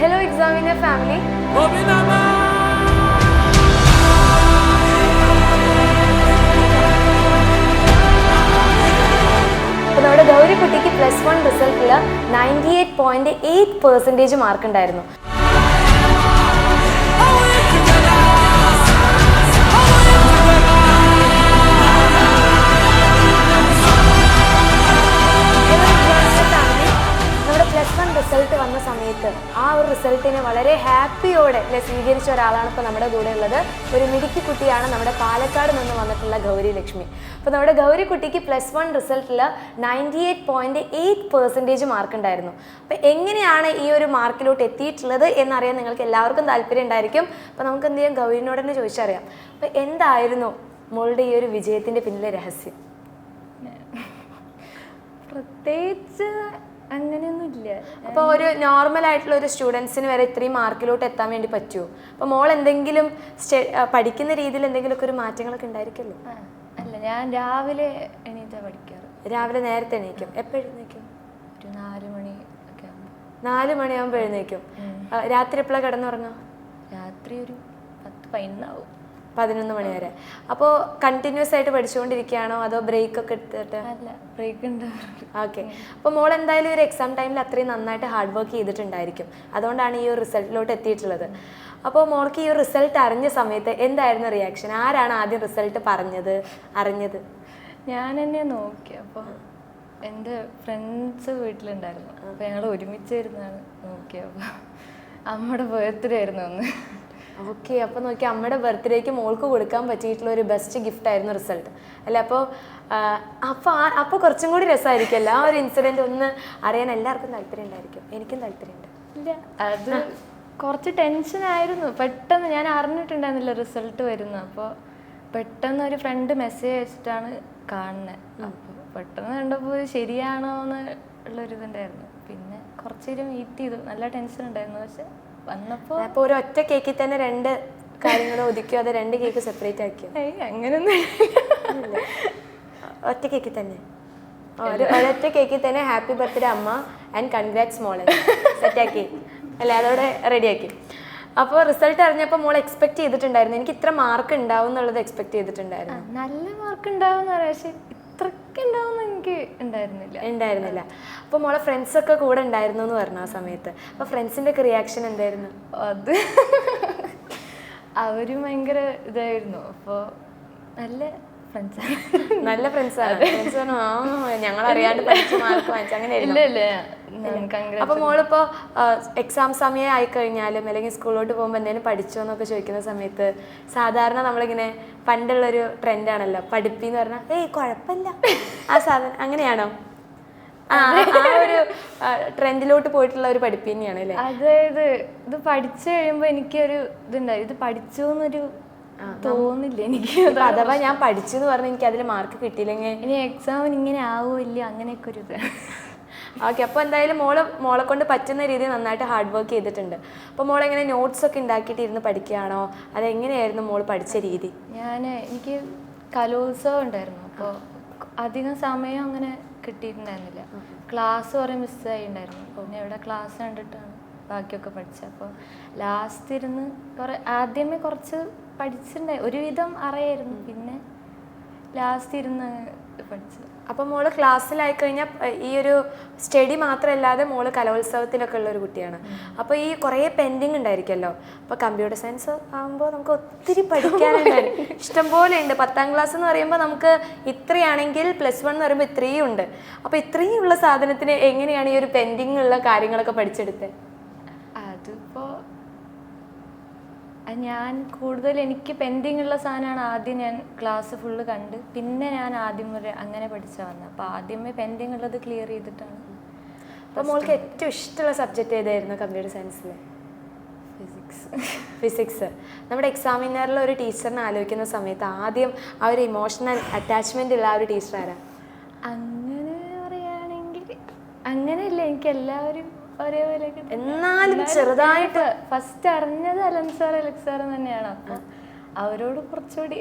Hello Examiner family. അപ്പോൾ നമ്മുടെ ഗൗരി കുട്ടിക്ക് +1 റിസൾട്ടിൽ 98.8% മാർക്ക് ഉണ്ടായിരുന്നു. റിസൾട്ട് വന്ന സമയത്ത് ആ ഒരു റിസൾട്ടിനെ വളരെ ഹാപ്പിയോടെ സ്വീകരിച്ച ഒരാളാണ് ഇപ്പോൾ നമ്മുടെ കൂടെ ഉള്ളത്. ഒരു മിടുക്കി കുട്ടിയാണ് നമ്മുടെ പാലക്കാട് നിന്ന് വന്നിട്ടുള്ള ഗൗരി ലക്ഷ്മി. അപ്പോൾ നമ്മുടെ ഗൗരി കുട്ടിക്ക് +1 റിസൾട്ടിൽ 98.8% മാർക്ക് ഉണ്ടായിരുന്നു. അപ്പോൾ എങ്ങനെയാണ് ഈ ഒരു മാർക്കിലോട്ട് എത്തിയിട്ടുള്ളത് എന്നറിയാൻ നിങ്ങൾക്ക് എല്ലാവർക്കും താല്പര്യം ഉണ്ടായിരിക്കും. അപ്പോൾ നമുക്ക് എന്ത് ചെയ്യാം, ഗൗരിനോട് തന്നെ ചോദിച്ചറിയാം. അപ്പോൾ എന്തായിരുന്നു മോളുടെ ഈ ഒരു വിജയത്തിൻ്റെ പിന്നിലെ രഹസ്യം? പ്രത്യേകിച്ച് അങ്ങനെയൊന്നുമില്ല. അപ്പോൾ ഒരു നോർമൽ ആയിട്ടുള്ള ഒരു സ്റ്റുഡൻസിന് വരെ ഇത്രയും മാർക്കിലോട്ട് എത്താൻ വേണ്ടി പറ്റുമോ? അപ്പോൾ മോൾ എന്തെങ്കിലും പഠിക്കുന്ന രീതിയിൽ എന്തെങ്കിലുമൊക്കെ ഒരു മാറ്റങ്ങളൊക്കെ ഉണ്ടായിരിക്കുമല്ലോ? അല്ല, ഞാൻ രാവിലെ എണീറ്റാ പഠിക്കാറ്. രാവിലെ നേരത്തെ എണീക്കും? എപ്പോൾ എഴുന്നേക്കും? ഒരു 4 മണി ഒക്കെ ആകുമ്പോൾ. 4 മണിയാകുമ്പോൾ എഴുന്നേക്കും. രാത്രി എപ്പോഴാണ് കിടന്നുറങ്ങുക? രാത്രി ഒരു 10-11 ആവും. 11 മണി വരെ. അപ്പോൾ കണ്ടിന്യൂസ് ആയിട്ട് പഠിച്ചുകൊണ്ടിരിക്കുകയാണോ അതോ ബ്രേക്ക് ഒക്കെ എടുത്തിട്ട്? അല്ല, ബ്രേക്ക് ഉണ്ട്. ഓക്കെ. അപ്പോൾ മോൾ എന്തായാലും ഒരു എക്സാം ടൈമിൽ അത്രയും നന്നായിട്ട് ഹാർഡ് വർക്ക് ചെയ്തിട്ടുണ്ടായിരിക്കും. അതുകൊണ്ടാണ് ഈ ഒരു റിസൾട്ടിലോട്ട് എത്തിയിട്ടുള്ളത്. അപ്പോൾ മോൾക്ക് ഈ ഒരു റിസൾട്ട് അറിഞ്ഞ സമയത്ത് എന്തായിരുന്നു റിയാക്ഷൻ? ആരാണ് ആദ്യം റിസൾട്ട് അറിഞ്ഞത്? ഞാൻ എന്നെ നോക്കി. അപ്പോൾ എൻ്റെ ഫ്രണ്ട്സ് വീട്ടിലുണ്ടായിരുന്നു. അപ്പോൾ ഞങ്ങൾ ഒരുമിച്ചിരുന്നാണ് നോക്കിയത്. അപ്പോൾ അമ്മയുടെ ബർത്ത്ഡേ ആയിരുന്നു അന്ന്. ഓക്കെ. അപ്പോൾ നോക്കി, അമ്മയുടെ ബർത്ത്ഡേക്ക് മോൾക്ക് കൊടുക്കാൻ പറ്റിയിട്ടുള്ള ഒരു ബെസ്റ്റ് ഗിഫ്റ്റ് ആയിരുന്നു റിസൾട്ട് അല്ലേ? അപ്പോൾ കുറച്ചും കൂടി രസമായിരിക്കുമല്ലോ ആ ഒരു ഇൻസിഡൻറ്റ് ഒന്ന് അറിയാൻ എല്ലാവർക്കും താല്പര്യം ഉണ്ടായിരിക്കും. എനിക്കും താല്പര്യമുണ്ട്. ഇല്ല, അത് കുറച്ച് ടെൻഷനായിരുന്നു. പെട്ടെന്ന് ഞാൻ അറിഞ്ഞിട്ടുണ്ടായിരുന്നില്ല റിസൾട്ട് വരുന്നത്. അപ്പോൾ പെട്ടെന്ന് ഒരു ഫ്രണ്ട് മെസ്സേജ് അയച്ചിട്ടാണ് കാണുന്നത്. അപ്പോൾ പെട്ടെന്ന് കണ്ടപ്പോൾ ശരിയാണോ എന്നുള്ളൊരിതുണ്ടായിരുന്നു. പിന്നെ കുറച്ചേരം വെയിറ്റ് ചെയ്തു. നല്ല ടെൻഷൻ ഉണ്ടായിരുന്നു. പക്ഷെ വന്നപ്പോൾ അപ്പോൾ ഒരു ഒറ്റ കേക്കിൽ തന്നെ 2 കാര്യങ്ങൾ ഒതുക്കിയോ അതോ 2 കേക്ക് സെപ്പറേറ്റ് ആക്കിയോ? അങ്ങനെയൊന്നും ഒറ്റ കേക്കിൽ തന്നെ ഒരൊറ്റ കേക്കിൽ തന്നെ ഹാപ്പി ബർത്ത്ഡേ അമ്മ ആൻഡ് കൺഗ്രാറ്റ്സ് മോളെ സെറ്റാക്കി അല്ലേ? അതോടെ റെഡിയാക്കി. അപ്പോൾ റിസൾട്ട് അറിഞ്ഞപ്പോൾ മോൾ എക്സ്പെക്ട് ചെയ്തിട്ടുണ്ടായിരുന്നു എനിക്ക് ഇത്ര മാർക്ക് ഉണ്ടാവും എന്നുള്ളത് എക്സ്പെക്ട് ചെയ്തിട്ടുണ്ടായിരുന്നു? നല്ല മാർക്ക് ഉണ്ടാവും എന്ന് പറയാം, പക്ഷെ ഇത്രയ്ക്ക് ഉണ്ടാവുമെന്ന് എനിക്ക് ഉണ്ടായിരുന്നില്ല. അപ്പോൾ മോളെ ഫ്രണ്ട്സൊക്കെ കൂടെ ഉണ്ടായിരുന്നു എന്ന് പറഞ്ഞു ആ സമയത്ത്. അപ്പോൾ ഫ്രണ്ട്സിൻ്റെ ഒക്കെ റിയാക്ഷൻ എന്തായിരുന്നു? അത് അവരും ഭയങ്കര ഇതായിരുന്നു. അപ്പോൾ നല്ല ഫ്രണ്ട്സാണ്. ഫ്രണ്ട്സ് പറഞ്ഞു ഞങ്ങൾ അറിയാണ്ട് പഠിച്ച് മാർക്ക് വാങ്ങിച്ചു അങ്ങനെ? അപ്പോൾ മോളിപ്പോൾ എക്സാം സമയം ആയിക്കഴിഞ്ഞാലും അല്ലെങ്കിൽ സ്കൂളിലോട്ട് പോകുമ്പോൾ എന്തെങ്കിലും പഠിച്ചോ എന്നൊക്കെ ചോദിക്കുന്ന സമയത്ത് സാധാരണ നമ്മളിങ്ങനെ പണ്ടുള്ളൊരു ട്രെൻഡാണല്ലോ പഠിപ്പിന്ന് പറഞ്ഞാൽ കുഴപ്പമില്ല ആ സാധനം, അങ്ങനെയാണോ? ആ ഒരു ട്രെൻഡിലോട്ട് പോയിട്ടുള്ള ഒരു പഠിപ്പ് തന്നെയാണ് അല്ലേ? അതായത് ഇത് പഠിച്ചു കഴിയുമ്പോൾ എനിക്കൊരു ഇതുണ്ടായി, ഇത് പഠിച്ചു എന്നൊരു തോന്നില്ല എനിക്ക്. അഥവാ ഞാൻ പഠിച്ചു എന്ന് പറഞ്ഞാൽ എനിക്ക് അതിൽ മാർക്ക് കിട്ടിയില്ലെങ്കിൽ ഇനി എക്സാമിന് ഇങ്ങനെ ആവുമില്ല, അങ്ങനെയൊക്കെ ഒരു ഇത്. ഓക്കെ. അപ്പോൾ എന്തായാലും മോളെ കൊണ്ട് പറ്റുന്ന രീതിയിൽ നന്നായിട്ട് ഹാർഡ് വർക്ക് ചെയ്തിട്ടുണ്ട്. അപ്പോൾ മോളെങ്ങനെ നോട്ട്സ് ഒക്കെ ഉണ്ടാക്കിയിട്ട് ഇരുന്ന് പഠിക്കുകയാണോ അതെങ്ങനെയായിരുന്നു മോൾ പഠിച്ച രീതി? എനിക്ക് കലോത്സവം ഉണ്ടായിരുന്നു. അപ്പോൾ അധികം സമയം അങ്ങനെ കിട്ടിയിട്ടുണ്ടായിരുന്നില്ല. ക്ലാസ് കുറേ മിസ്സായി ഉണ്ടായിരുന്നു. പിന്നെ ഇവിടെ ക്ലാസ് കണ്ടിട്ടാണ് ബാക്കിയൊക്കെ പഠിച്ചത്. അപ്പോൾ ലാസ്റ്റ് ഇരുന്ന് ആദ്യമേ കുറച്ച് പഠിച്ചിട്ടുണ്ടായി, ഒരുവിധം അറിയായിരുന്നു. പിന്നെ ലാസ്റ്റ് ഇരുന്ന് പഠിച്ചു. അപ്പോൾ മോള് ക്ലാസ്സിലായി കഴിഞ്ഞാൽ ഈ ഒരു സ്റ്റഡി മാത്രമല്ലാതെ മോള് കലോത്സവത്തിലൊക്കെ ഉള്ള ഒരു കുട്ടിയാണ്. അപ്പോൾ ഈ കുറേ പെൻഡിങ് ഉണ്ടായിരിക്കുമല്ലോ. അപ്പോൾ കമ്പ്യൂട്ടർ സയൻസ് ആകുമ്പോൾ നമുക്ക് ഒത്തിരി പഠിക്കാനുണ്ടായിരുന്നു, ഇഷ്ടംപോലെ ഉണ്ട്. 10ാം ക്ലാസ് എന്ന് പറയുമ്പോൾ നമുക്ക് ഇത്രയാണെങ്കിൽ +1 എന്ന് പറയുമ്പോൾ ഇത്രയും ഉണ്ട്. അപ്പോൾ ഇത്രയും ഉള്ള സാധനത്തിന് എങ്ങനെയാണ് ഈ ഒരു പെൻഡിങ് ഉള്ള കാര്യങ്ങളൊക്കെ പഠിച്ചെടുത്തത്? അതിപ്പോൾ ഞാൻ കൂടുതൽ എനിക്ക് പെൻഡിങ് ഉള്ള സാധനമാണ് ആദ്യം ഞാൻ ക്ലാസ് ഫുള്ള് കണ്ട് പിന്നെ ഞാൻ ആദ്യം വരെ അങ്ങനെ പഠിച്ചു വന്നത്. അപ്പോൾ ആദ്യമേ പെൻഡിങ് ഉള്ളത് ക്ലിയർ ചെയ്തിട്ടാണ്. അപ്പോൾ മോൾക്ക് ഏറ്റവും ഇഷ്ടമുള്ള സബ്ജക്റ്റ് ഏതായിരുന്നു കമ്പ്യൂട്ടർ സയൻസിൽ? ഫിസിക്സ്. നമ്മുടെ എക്സാമിനറിൽ ഒരു ടീച്ചറിനെ ആലോചിക്കുന്ന സമയത്ത് ആദ്യം ആ ഒരു ഇമോഷണൽ അറ്റാച്ച്മെൻ്റ് ഉള്ള ആ ഒരു ടീച്ചർ ആരാ? അങ്ങനെ പറയുകയാണെങ്കിൽ അങ്ങനെയല്ല, എനിക്ക് എല്ലാവരും ഒരേപോലെ. എന്നാലും ചെറുതായിട്ട് ഫസ്റ്റ് അറിഞ്ഞത് അലൻ സാർ തന്നെയാണ്. അപ്പോൾ അവരോട് കുറച്ചുകൂടി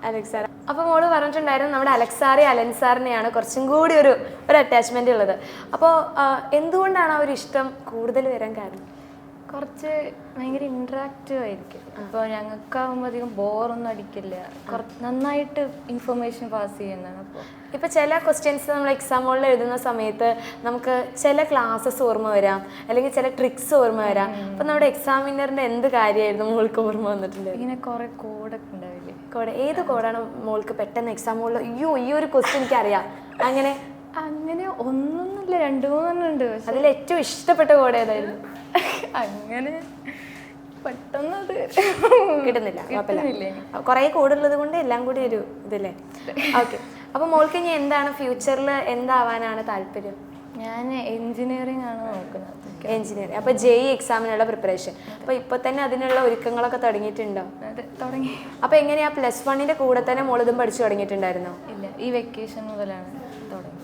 അലക്സ് സാർ. അപ്പോൾ മോള് പറഞ്ഞിട്ടുണ്ടായിരുന്നു നമ്മുടെ അലക്സാറി അലൻസാറിനെയാണ് കുറച്ചും കൂടി ഒരു അറ്റാച്ച്മെന്റ് ഉള്ളത്. അപ്പോൾ എന്തുകൊണ്ടാണ് ആ ഒരു ഇഷ്ടം കൂടുതൽ വരാൻ കാരണം? കുറച്ച് ഭയങ്കര ഇൻട്രാക്റ്റീവ് ആയിരിക്കും. അപ്പോൾ ഞങ്ങൾക്കാവുമ്പോൾ അധികം ബോറൊന്നും അടിക്കില്ല, നന്നായിട്ട് ഇൻഫർമേഷൻ പാസ് ചെയ്യുന്നതാണ്. അപ്പോൾ ഇപ്പോൾ ചില ക്വസ്റ്റ്യൻസ് നമ്മൾ എക്സാം ഹോളിൽ എഴുതുന്ന സമയത്ത് നമുക്ക് ചില ക്ലാസ്സസ് ഓർമ്മ വരാം, അല്ലെങ്കിൽ ചില ട്രിക്സ് ഓർമ്മ വരാം. അപ്പം നമ്മുടെ എക്സാമിനറിൻ്റെ എന്ത് കാര്യമായിരുന്നു മോൾക്ക് ഓർമ്മ വന്നിട്ടുണ്ട്? ഇങ്ങനെ കുറേ കോഡൊക്കെ ഉണ്ടാവില്ലേ? കോഡ് ഏത് കോഡാണ് മോൾക്ക് പെട്ടെന്ന് എക്സാം ഹോളിൽ അയ്യോ ഈ ഒരു ക്വസ്റ്റ്യൻ എനിക്കറിയാം അങ്ങനെ? അങ്ങനെ ഒന്നൊന്നുമില്ല, 2-3 ഉണ്ട്. അതിൽ ഏറ്റവും ഇഷ്ടപ്പെട്ട കോഡ് ഏതായിരുന്നു? അങ്ങനെ പെട്ടെന്ന് അത് കിട്ടുന്നില്ല, കുറേ കോഡുള്ളത് കൊണ്ട് എല്ലാം കൂടി ഒരു ഇതല്ലേ. ഓക്കെ, അപ്പോൾ മോൾക്ക് ഇനി എന്താണ് ഫ്യൂച്ചറിൽ എന്താവാനാണ് താല്പര്യം? ഞാൻ എൻജിനീയറിംഗ് ആണ് നോക്കുന്നത്. എൻജിനീയറിംഗ്. അപ്പോൾ JEE എക്സാമിനുള്ള പ്രിപ്പറേഷൻ. അപ്പോൾ ഇപ്പോൾ തന്നെ അതിനുള്ള ഒരുക്കങ്ങളൊക്കെ തുടങ്ങിയിട്ടുണ്ടോ? തുടങ്ങി. അപ്പോൾ എങ്ങനെയാ +1ന്റെ കൂടെ തന്നെ മോളിതും പഠിച്ചു തുടങ്ങിയിട്ടുണ്ടായിരുന്നോ? ഇല്ല, ഈ വെക്കേഷൻ മുതലാണ് തുടങ്ങിയത്.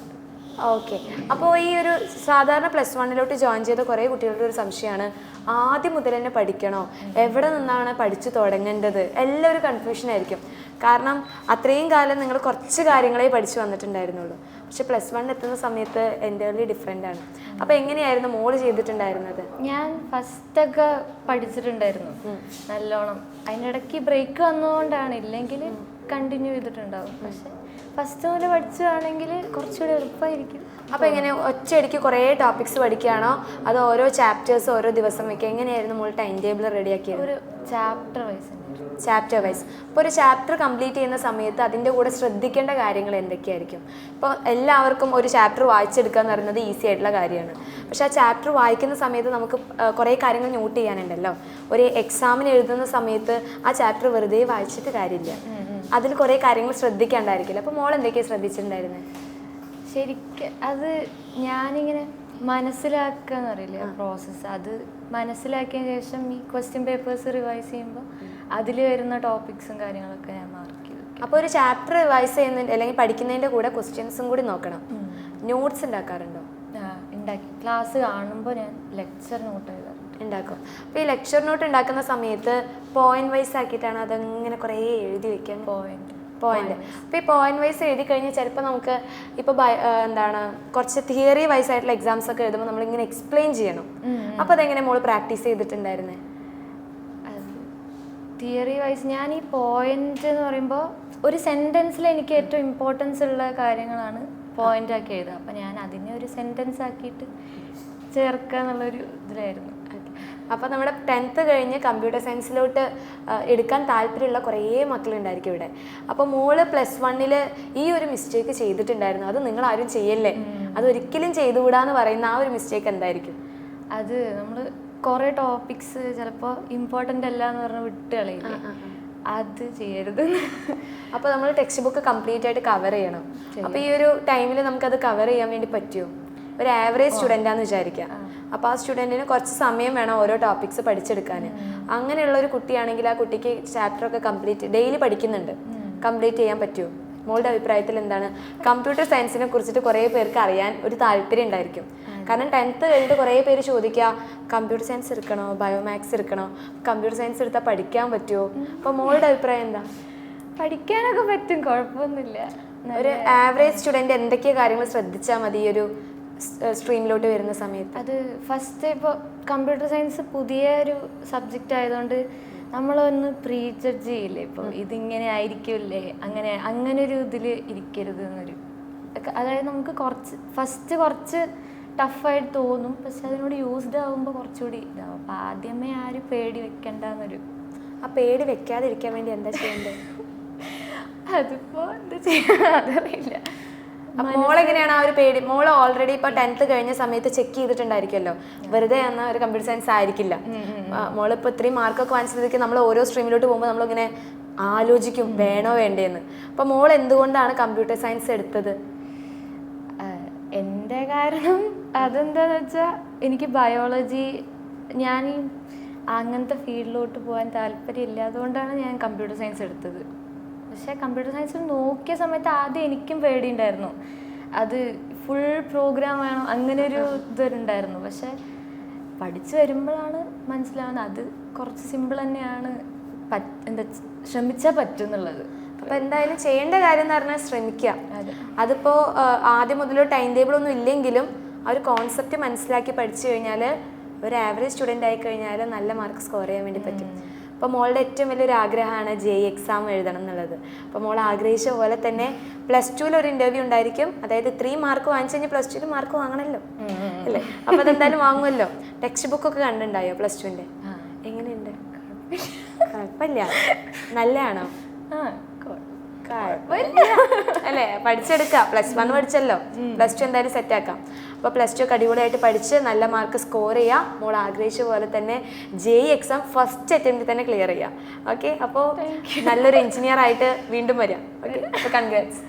ഓക്കെ, അപ്പോൾ ഈ ഒരു സാധാരണ +1 ജോയിൻ ചെയ്ത കുറേ കുട്ടികളുടെ ഒരു സംശയമാണ്, ആദ്യം മുതൽ തന്നെ പഠിക്കണോ, എവിടെ നിന്നാണ് പഠിച്ചു തുടങ്ങേണ്ടത്, എല്ലാം ഒരു കൺഫ്യൂഷൻ ആയിരിക്കും. കാരണം അത്രയും കാലം നിങ്ങൾ കുറച്ച് കാര്യങ്ങളെ പഠിച്ചു വന്നിട്ടുണ്ടായിരുന്നുള്ളൂ. പക്ഷെ +1 എത്തുന്ന സമയത്ത് എൻ്റർലി ഡിഫറെൻ്റ് ആണ്. അപ്പോൾ എങ്ങനെയായിരുന്നു മോള് ചെയ്തിട്ടുണ്ടായിരുന്നത്? ഞാൻ ഫസ്റ്റൊക്കെ പഠിച്ചിട്ടുണ്ടായിരുന്നു നല്ലോണം. അതിനിടയ്ക്ക് ബ്രേക്ക് വന്നതുകൊണ്ടാണ്, ഇല്ലെങ്കിൽ കണ്ടിന്യൂ ചെയ്തിട്ടുണ്ടാവും. പക്ഷെ ഫസ്റ്റ് മുതൽ പഠിച്ചതാണെങ്കിൽ കുറച്ചുകൂടി എളുപ്പമായിരിക്കും. അപ്പോൾ എങ്ങനെ ഒറ്റയടിക്ക് കുറേ ടോപ്പിക്സ് പഠിക്കുകയാണോ, അത് ഓരോ ചാപ്റ്റേഴ്സ് ഓരോ ദിവസം വയ്ക്കുക, എങ്ങനെയായിരുന്നു മോൾ ടൈം ടേബിൾ റെഡിയാക്കിയത്? ഒരു ചാപ്റ്റർ വൈസ്. ഇപ്പോൾ ഒരു ചാപ്റ്റർ കംപ്ലീറ്റ് ചെയ്യുന്ന സമയത്ത് അതിൻ്റെ കൂടെ ശ്രദ്ധിക്കേണ്ട കാര്യങ്ങൾ എന്തൊക്കെയായിരിക്കും? ഇപ്പോൾ എല്ലാവർക്കും ഒരു ചാപ്റ്റർ വായിച്ചെടുക്കുക എന്ന് പറയുന്നത് ഈസി ആയിട്ടുള്ള കാര്യമാണ്. പക്ഷേ ആ ചാപ്റ്റർ വായിക്കുന്ന സമയത്ത് നമുക്ക് കുറേ കാര്യങ്ങൾ നോട്ട് ചെയ്യാനുണ്ടല്ലോ. ഒരു എക്സാമിന് എഴുതുന്ന സമയത്ത് ആ ചാപ്റ്റർ വെറുതെ വായിച്ചിട്ട് കാര്യമില്ല, അതിൽ കുറേ കാര്യങ്ങൾ ശ്രദ്ധിക്കാണ്ടായിരിക്കില്ല. അപ്പോൾ മോൾ എന്തൊക്കെയാണ് ശ്രദ്ധിച്ചിട്ടുണ്ടായിരുന്നത്? ശരിക്കും അത് ഞാനിങ്ങനെ മനസ്സിലാക്കുക എന്നറിയില്ല പ്രോസസ്സ്. അത് മനസ്സിലാക്കിയ ശേഷം ഈ ക്വസ്റ്റ്യൻ പേപ്പേഴ്സ് റിവൈസ് ചെയ്യുമ്പോൾ അതിൽ വരുന്ന ടോപ്പിക്സും കാര്യങ്ങളൊക്കെ ഞാൻ മാർക്ക് ചെയ്തു. അപ്പോൾ ഒരു ചാപ്റ്റർ റിവൈസ് ചെയ്യുന്ന അല്ലെങ്കിൽ പഠിക്കുന്നതിൻ്റെ കൂടെ ക്വസ്റ്റ്യൻസും കൂടി നോക്കണം. നോട്ട്സ് ഉണ്ടാക്കാറുണ്ടോ? ഉണ്ടാക്കി. ക്ലാസ് കാണുമ്പോൾ ഞാൻ ലെക്ചർ നോട്ട് ഉണ്ടാക്കും. അപ്പോൾ ഈ ലെക്ചർ നോട്ട് ഉണ്ടാക്കുന്ന സമയത്ത് പോയിന്റ് വൈസ് ആക്കിയിട്ടാണ് അതങ്ങനെ കുറേ എഴുതി വെക്കാൻ? പോയിന്റ്. അപ്പോൾ ഈ പോയിന്റ് വൈസ് എഴുതി കഴിഞ്ഞാൽ ചിലപ്പോൾ നമുക്ക് ഇപ്പോൾ എന്താണ് കുറച്ച് തിയറി വൈസ് ആയിട്ടുള്ള എക്സാംസ് ഒക്കെ എഴുതുമ്പോൾ നമ്മളിങ്ങനെ എക്സ്പ്ലെയിൻ ചെയ്യണം. അപ്പോൾ അതെങ്ങനെ മോള് പ്രാക്ടീസ് ചെയ്തിട്ടുണ്ടായിരുന്നേ? തിയറി വൈസ് ഞാൻ ഈ പോയിന്റ് എന്ന് പറയുമ്പോൾ ഒരു സെൻറ്റൻസിൽ എനിക്ക് ഏറ്റവും ഇമ്പോർട്ടൻസ് ഉള്ള കാര്യങ്ങളാണ് പോയിന്റ് ആക്കി എഴുതുക. അപ്പം ഞാൻ അതിനെ ഒരു സെൻറ്റൻസ് ആക്കിയിട്ട് ചേർക്കുക എന്നുള്ളൊരു ഇതിലായിരുന്നു. അപ്പോൾ നമ്മുടെ 10th കഴിഞ്ഞ് കമ്പ്യൂട്ടർ സയൻസിലോട്ട് എടുക്കാൻ താല്പര്യമുള്ള കുറേ മക്കളുണ്ടായിരിക്കും ഇവിടെ. അപ്പോൾ മോള് +1 ഈ ഒരു മിസ്റ്റേക്ക് ചെയ്തിട്ടുണ്ടായിരുന്നു, അത് നിങ്ങൾ ആരും ചെയ്യല്ലേ, അതൊരിക്കലും ചെയ്തുകൂടാന്ന് പറയുന്ന ആ ഒരു മിസ്റ്റേക്ക് എന്തായിരിക്കും? അത് നമ്മൾ കുറേ ടോപ്പിക്സ് ചിലപ്പോൾ ഇമ്പോർട്ടൻ്റ് അല്ല എന്ന് പറഞ്ഞ് വിട്ട് കളയില്ലേ, അത് ചെയ്യരുത്. അപ്പോൾ നമ്മൾ ടെക്സ്റ്റ് ബുക്ക് കംപ്ലീറ്റ് ആയിട്ട് കവർ ചെയ്യണം. അപ്പോൾ ഈ ഒരു ടൈമിൽ നമുക്കത് കവർ ചെയ്യാൻ വേണ്ടി പറ്റുമോ? ഒരു ആവറേജ് സ്റ്റുഡൻ്റാന്ന് വിചാരിക്കുക. അപ്പോൾ ആ സ്റ്റുഡൻറ്റിന് കുറച്ച് സമയം വേണം ഓരോ ടോപ്പിക്സ് പഠിച്ചെടുക്കാൻ. അങ്ങനെയുള്ള ഒരു കുട്ടിയാണെങ്കിൽ ആ കുട്ടിക്ക് ചാപ്റ്ററൊക്കെ ഡെയിലി പഠിക്കുന്നുണ്ട്, കംപ്ലീറ്റ് ചെയ്യാൻ പറ്റുമോ? മോളുടെ അഭിപ്രായത്തിൽ എന്താണ്? കമ്പ്യൂട്ടർ സയൻസിനെ കുറിച്ചിട്ട് കുറേ പേർക്ക് അറിയാൻ ഒരു താല്പര്യം ഉണ്ടായിരിക്കും. കാരണം 10th കഴിഞ്ഞിട്ട് കുറേ പേര് ചോദിക്കുക, കമ്പ്യൂട്ടർ സയൻസ് എടുക്കണോ, ബയോമാക്സ് എടുക്കണോ, കമ്പ്യൂട്ടർ സയൻസ് എടുത്താൽ പഠിക്കാൻ പറ്റുമോ? അപ്പോൾ മോളുടെ അഭിപ്രായം എന്താ? പഠിക്കാനൊക്കെ പറ്റും, കുഴപ്പമൊന്നുമില്ല. ഒരു ആവറേജ് സ്റ്റുഡൻറ്റ് എന്തൊക്കെ കാര്യങ്ങൾ ശ്രദ്ധിച്ചാൽ മതി ഈ ഒരു സ്ട്രീമിലോട്ട് വരുന്ന സമയത്ത്? അത് ഫസ്റ്റ് ഇപ്പോൾ കമ്പ്യൂട്ടർ സയൻസ് പുതിയൊരു സബ്ജക്റ്റ് ആയതുകൊണ്ട് നമ്മളൊന്ന് പ്രീ ജഡ്ജ് ചെയ്യില്ലേ, ഇപ്പോൾ ഇതിങ്ങനെ ആയിരിക്കില്ലേ, അങ്ങനെ ഒരു ഇതിൽ ഇരിക്കരുത് എന്നൊരു, അതായത് നമുക്ക് കുറച്ച് ടഫായിട്ട് തോന്നും, പക്ഷെ അതിനോട് യൂസ്ഡ് ആകുമ്പോൾ കുറച്ചുകൂടി ഇതാവും. അപ്പോൾ ആദ്യമേ ആരും പേടി വെക്കണ്ടെന്നൊരു. ആ പേടി വെക്കാതിരിക്കാൻ വേണ്ടി എന്താ ചെയ്യേണ്ടത്? അതിപ്പോൾ എന്താ ചെയ്യാൻ അതറിയില്ല. മോളെങ്ങനെയാണ് ആ ഒരു പേടി? മോള് ഓൾറെഡി ഇപ്പോൾ 10th കഴിഞ്ഞ സമയത്ത് ചെക്ക് ചെയ്തിട്ടുണ്ടായിരിക്കുമല്ലോ, വെറുതെ എന്ന ഒരു കമ്പ്യൂട്ടർ സയൻസ് ആയിരിക്കില്ല. മോളിപ്പോൾ ഇത്രയും മാർക്കൊക്കെ വാങ്ങിച്ചതിലേക്ക് നമ്മൾ ഓരോ സ്ട്രീമിലോട്ട് പോകുമ്പോൾ നമ്മളിങ്ങനെ ആലോചിക്കും വേണോ വേണ്ടേന്ന്. അപ്പോൾ മോൾ എന്തുകൊണ്ടാണ് കമ്പ്യൂട്ടർ സയൻസ് എടുത്തത്? എൻ്റെ കാരണം അതെന്താണെന്ന് വെച്ചാൽ എനിക്ക് ബയോളജി, ഞാൻ അങ്ങനത്തെ ഫീൽഡിലോട്ട് പോകാൻ താല്പര്യമില്ല, അതുകൊണ്ടാണ് ഞാൻ കമ്പ്യൂട്ടർ സയൻസ് എടുത്തത്. പക്ഷേ കമ്പ്യൂട്ടർ സയൻസിൽ നോക്കിയ സമയത്ത് ആദ്യം എനിക്കും പേടിയുണ്ടായിരുന്നു, അത് ഫുൾ പ്രോഗ്രാം വേണം അങ്ങനെ ഒരു ഇതുണ്ടായിരുന്നു. പക്ഷെ പഠിച്ചു വരുമ്പോഴാണ് മനസ്സിലാവുന്നത് അത് കുറച്ച് സിമ്പിൾ തന്നെയാണ്, ശ്രമിച്ചാൽ പറ്റും എന്നുള്ളത്. അപ്പോൾ എന്തായാലും ചെയ്യേണ്ട കാര്യം എന്ന് പറഞ്ഞാൽ ശ്രമിക്കുക. അതിപ്പോൾ ആദ്യം മുതൽ ടൈം ടേബിൾ ഒന്നും ഇല്ലെങ്കിലും ആ ഒരു കോൺസെപ്റ്റ് മനസ്സിലാക്കി പഠിച്ചു കഴിഞ്ഞാൽ ഒരു ആവറേജ് സ്റ്റുഡൻ്റ് ആയി കഴിഞ്ഞാൽ നല്ല മാർക്ക് സ്കോർ ചെയ്യാൻ വേണ്ടി പറ്റും. അപ്പോൾ മോളുടെ ഏറ്റവും വലിയൊരു ആഗ്രഹമാണ് JEE എക്സാം എഴുതണം എന്നുള്ളത്. അപ്പോൾ മോൾ ആഗ്രഹിച്ച പോലെ തന്നെ +2 ഒരു ഇൻ്റർവ്യൂ ഉണ്ടായിരിക്കും. അതായത് 3 മാർക്ക് വാങ്ങിച്ചു കഴിഞ്ഞാൽ +2 മാർക്ക് വാങ്ങണമല്ലോ അല്ലേ? അപ്പോൾ അതെന്തായാലും വാങ്ങുമല്ലോ. ടെക്സ്റ്റ് ബുക്കൊക്കെ കണ്ടിട്ടുണ്ടായോ +2ൻ്റെ? എങ്ങനെയുണ്ട്? കുഴപ്പമില്ല, നല്ലതാണോ? അല്ലേ? പഠിച്ചെടുക്കാം. +1 പഠിച്ചല്ലോ, +2 എന്തായാലും സെറ്റാക്കാം. അപ്പോൾ +2 ഒക്കെ അടിപൊളിയായിട്ട് പഠിച്ച് നല്ല മാർക്ക് സ്കോർ ചെയ്യുക. മോൾ ആഗ്രഹിച്ച പോലെ തന്നെ JEE എക്സാം ഫസ്റ്റ് അറ്റംപ്റ്റിൽ തന്നെ ക്ലിയർ ചെയ്യുക. ഓക്കെ, അപ്പോൾ നല്ലൊരു എഞ്ചിനീയർ ആയിട്ട് വീണ്ടും വരിക. ഓക്കെ, അപ്പോൾ കൺഗ്രാറ്റ്സ്.